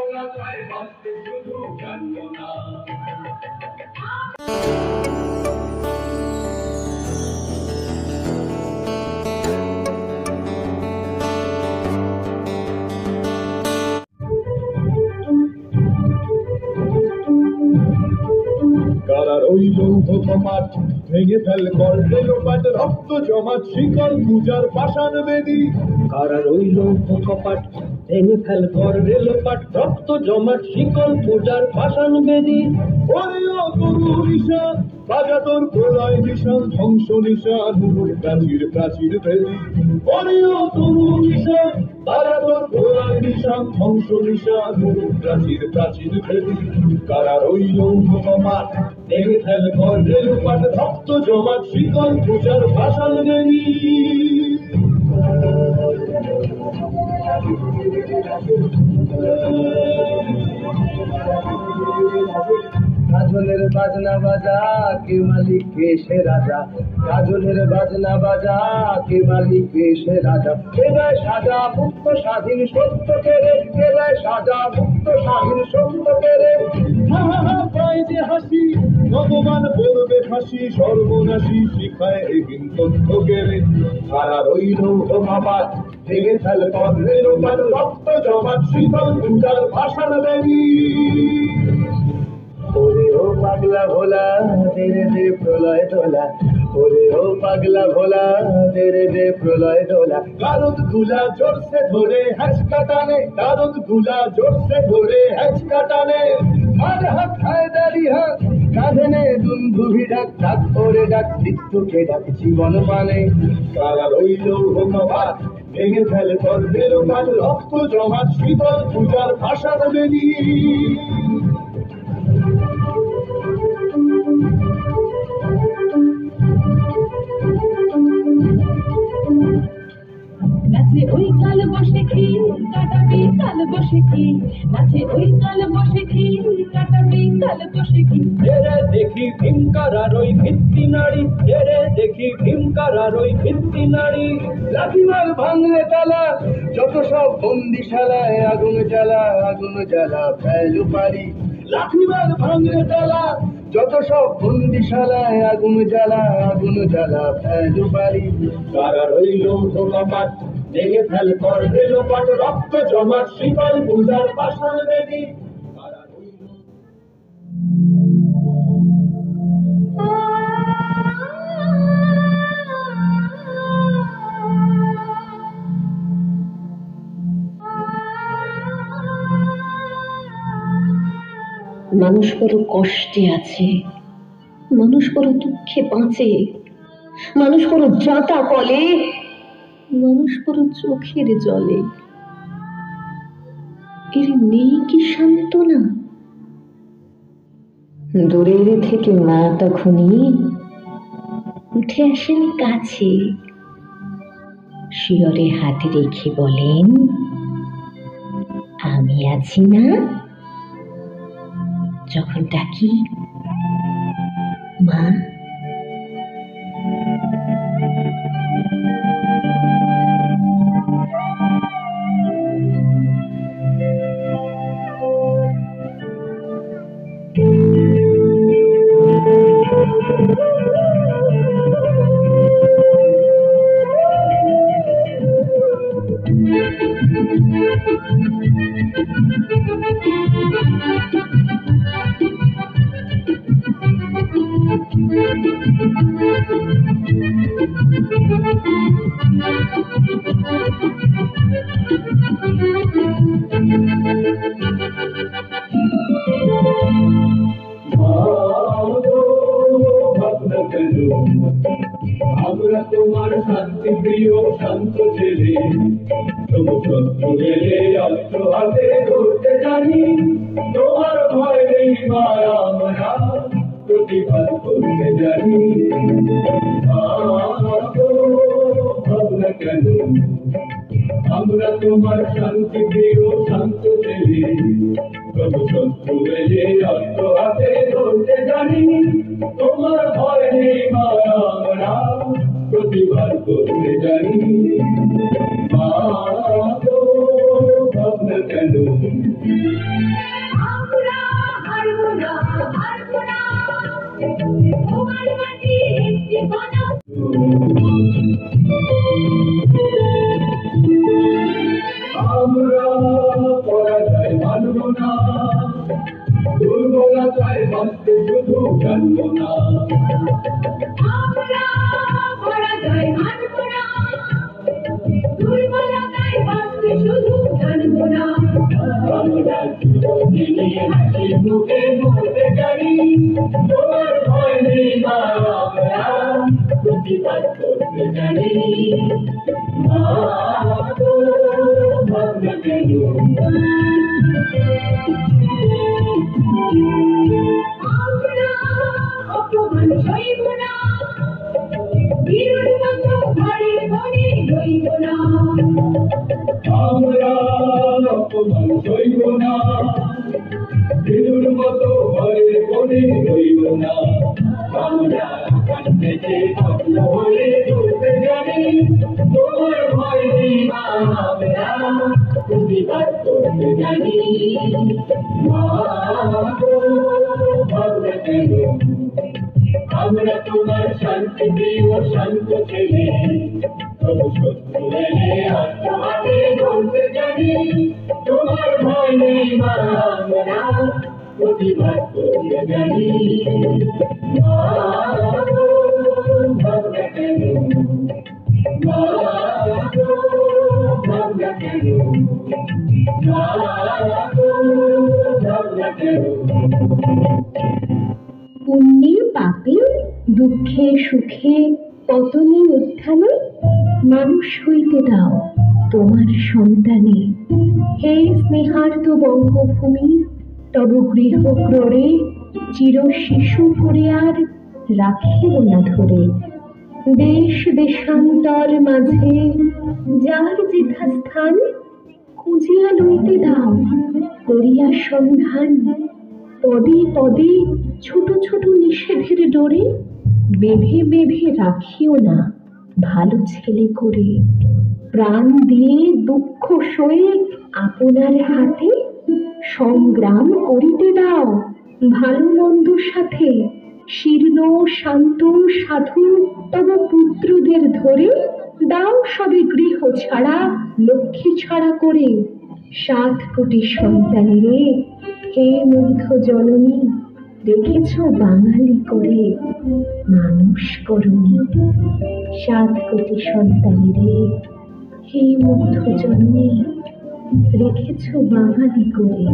কোলায় বাঁচতে শুধু জানতো না। কারার ওই লৌহ কপাট ভেঙে ফেল করলে লোপাট, রক্ত জমাট শিকল পূজার পাষাণ বেদী। কারার ওই লৌহ কপাট ভেঙে ফেল করলে লোপাট, রক্ত জমাট শিকল পূজার পাষাণ বেদী। ওরে ও তরু নিশান বাজা তোর প্রলয় নিশান, ধ্বংস নিশান প্রাচীর প্রাচীর ভেদী। ওরে ও তরু নিশান বাজা তোর প্রলয় নিশান, ধ্বংস নিশান প্রাচীর প্রাচীর ভেদী। কারার ওই লৌহ কপাট ভেঙে ফেল করলে লোপাট, রক্ত জমাট শিকল পূজার পাষাণ বেদী। কাজলের বাজনা বাজা কে মালিক কে সে রাজা, কাজলের বাজনা বাজা কে মালিক কে সে রাজা। কে দেয় সাজা মুক্ত স্বাধীন সত্য কেড়ে, কে দেয় সাজা মুক্ত স্বাধীন সত্য কেড়ে। হা হা হা পায় যে হাসি ভগবান পড়বে ফাঁসি, সর্বনাশী শিখায় এগিন তথ্য কেড়ে। কারা রইল কপাট ভেঙে ফেল করলে লোপাট, রক্ত জমাট শীতল পূজার পাষাণ বেদী। ওরে ও পাগলা ভোলা তেরে দে প্রলয় দোলা, ওরে ও পাগলা ভোলা তেরে দে প্রলয় দোলা। গারদ গুলা জোরসে ধরে হ্যাঁচকা টানে, গারদ গুলা জোরসে ধরে হ্যাঁচকা টানে। আর হাত খায় দাড়ি হাত কাঁধে নে দুন্ধুভি ডাক, ডাক ওরে ডাক মৃত্যুকে ডাক জীবন মানে। কারা রইল কপাট ভেঙে ফেল করলে লোপাট, রক্ত জমাট শীতল পূজার পাষাণ বেদী। নাচে ওই কাল বসে কি কাটাবি কাল বসে কি, নাচে ওই কাল বসে কি কাটাবি কাল বসে কি। এরে দেখি ভীমকারার ওই ভিত্তি নারী, এরে দেখি ভীমকারার ওই ভিত্তি নারী। লাঠিমার ভাঙলে তালা যত সব বন্দিশালায়, আগুন জ্বালা আগুন জ্বালা ফেলু পারি। লাঠিমার ভাঙলে তালা যত সব বন্দিশালায়, আগুন জ্বালা আগুন জ্বালা ফেলু পারি। কারা রইল কপাট ভেঙে ফেল করলে লোপাট, রক্ত জমাট শীতল পূজার পাষাণ বেদী। মানুষ বড় কষ্টে আছে, মানুষ বড় দুঃখে বাঁচে, মানুষ বড় যাতা কলে, মানুষ বড় চোখের জলে। এর নেই কি সান্ত্বনা? দূরের থেকে মা তখনই উঠে আসেন কাছে, শিয়রে হাত রেখে বলেন, আমি আছি না? যখন ডাকি মা, আমরা তোমার শান্তি প্রিয় শান্ত ছেলে, তবু শত্রু গেলে অস্ত্র হাতে ধরতে জানি। তোমার ভয় নেই মা, আমরা প্রতিবাদ করতে জানি। ভাবনা কেন আমরা তোমার শান্তি প্রিয় শান্ত ছেলে, তবু শত্রু গেলে অস্ত্র হাতে ধরতে জানি। তোমার ভয় নেই মা, আমরা প্রতিবাদ করতে জানি। মা ভাবনা কেন তোমার মাটি একটি কণা আমরা পরাজয় মানব না, দুর্বলতায় বাঁচতে শুধু জানব না। আমরা পরাজয় মানব না, দুর্বলতায় বাঁচতে শুধু জানব না। আমরা চিরদিনই হাসি মুখে মরতে জানি, তোমার ভয় নেই মা, আমরা প্রতিবাদ করতে জানি। মা গো, ভাবনা কেন? আমরা অপমান সইব না, বীরুর মতো ঘরে ঘরে রইব না। আমরা অপমান সইব না, বিদুর মতো ঘরে ঘরে রইব না। আমরা কান থেকে ভগ্ন হয়ে চলতে জানি, তোমার ভয় নেই মা, আমরা প্রতিবাদ করতে জানি। মা গো, ভাবনা কেন? আমরা তোমার শান্তি প্রিয় শান্ত ছেলে, তবু শত্রু এলে হাতে বলতে জানি, তোমার ভয় নেই মা, আমরা প্রতিবাদ করতে জানি। মা গো, ভাবনা কেন? মা গো, ভাবনা কেন? মা গো, ভাবনা কেন? পুণ্যে পাপে দুঃখে সুখে পতনে উত্থানে মানুষ হইতে দাও তোমার সন্তানে। হে স্নেহার্ত বঙ্গভূমি, তব গৃহ ক্রোড়ে চির শিশু করে আর রাখিও না ধরে। দেশ দেশান্তর মাঝে যার যথাস্থান খুঁজিয়া লইতে দাও করিয়া সন্ধান। পদে পদে ছোট ছোট নিষেধের ডোরে বেঁধে বেঁধে রাখিও না ভালো ছেলে করে। প্রাণ দিয়ে দুঃখ সয়ে আপনার হাতে সংগ্রাম করিতে দাও ভালো মন্দর সাথে। শীর্ণ শান্ত সাধু তব পুত্রদের ধরে দাও সবে গৃহ ছাড়া লক্ষ্মী ছাড়া করে। 7 কোটি সন্তানেরে হে মুগ্ধ জননী, রেখেছ বাঙালি করে মানুষ করুনি। 7 কোটি সন্তানেরে হে মুগ্ধ জননী, রেখেছ বাঙালি করে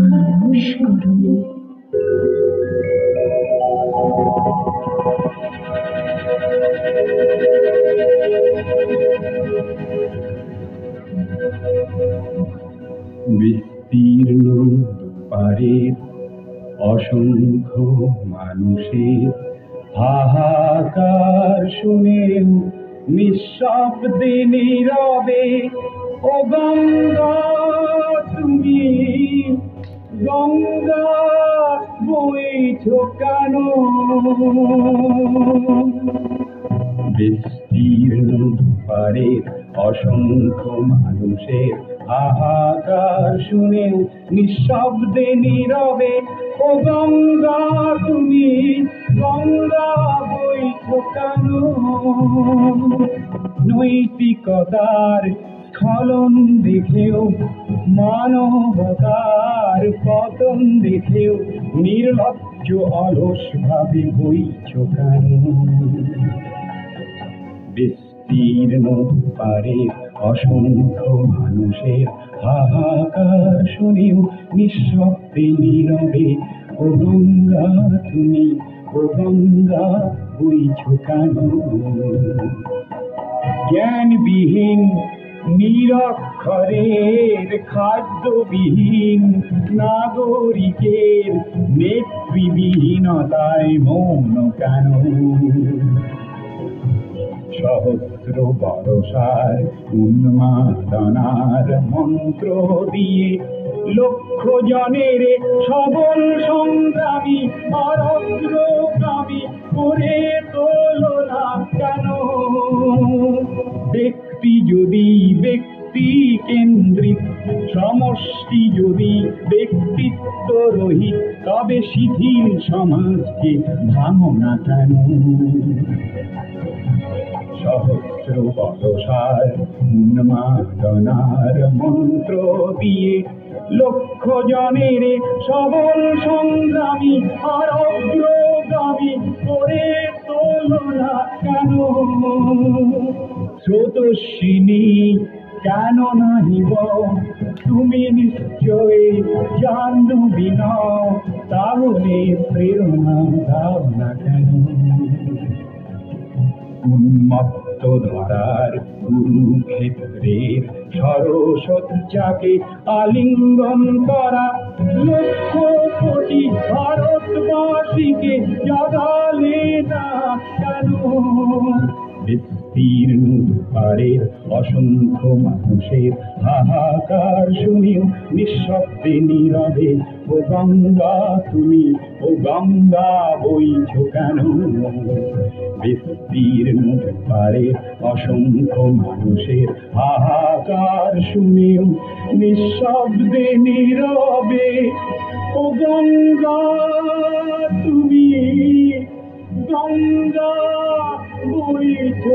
মানুষ করুনি। বিস্তীর্ণ পারের অসংখ্য মানুষের হাহাকার শুনেও নিঃশব্দে নীরবে, ও গঙ্গা তুমি গঙ্গা বইছ কেন? বিস্তীর্ণ পারের অসংখ্য মানুষের হাহাকার শুনেও নিঃশব্দে নীরবে, ও গঙ্গা তুমি গঙ্গা বইছ কেন? নৈতিকতার স্খলন দেখেও মানবতার পতন দেখেও নির্লজ্জ অলস ভাবে বইছ কেন? বিস্তীর্ণ পারের অসংখ্য মানুষের হাহাকার শুনেও নিঃশব্দে নীরবে, ও গঙ্গা তুমি ও গঙ্গা বইছ কেন? জ্ঞানবিহীন নিরক্ষরের খাদ্যবিহীন নাগরিকের নেতৃবিহীনতায় মৌন কেন? সহস্র বরষার উন্মাদনার মন্ত্র দিয়ে লক্ষ জনের সবল সংগ্রামী অরগ্রগামী করে তোলো না কেন? ব্যক্তি যদি ব্যক্তি কেন্দ্রিক, সমষ্টি যদি ব্যক্তিত্ব রহিত, তবে শিথিল সমাজকে ভাঙো না কেন? সহস্র বর্ষার উন্মাদনার মন্ত্র দিয়ে লক্ষ জনের সবল সংগ্রামী আর অগ্রগামী করে তোলো না কেন? স্রোতস্বিনী কেন নাহিব তুমি নিশ্চয়ই জাহ্নবী নও, তাহলে প্রেরণা দাও না কেন? উন্মত্ত ধারার কুরুক্ষেত্রের সরসজ্জাকে আলিঙ্গন করা লক্ষ কোটি ভারতবাসীকে জাগালে না কেন? বিস্তীর্ণ পারের অসংখ্য মানুষের হাহাকার শুনিও নিঃশব্দে নীরবে, ও গঙ্গা তুমি, ও গঙ্গা বইছ কেন? বিস্তীর্ণ পারের অসংখ্য মানুষের হাহাকার শুনিও নিঃশব্দে নীরবে, ও গঙ্গা তুমি, গঙ্গা বইছ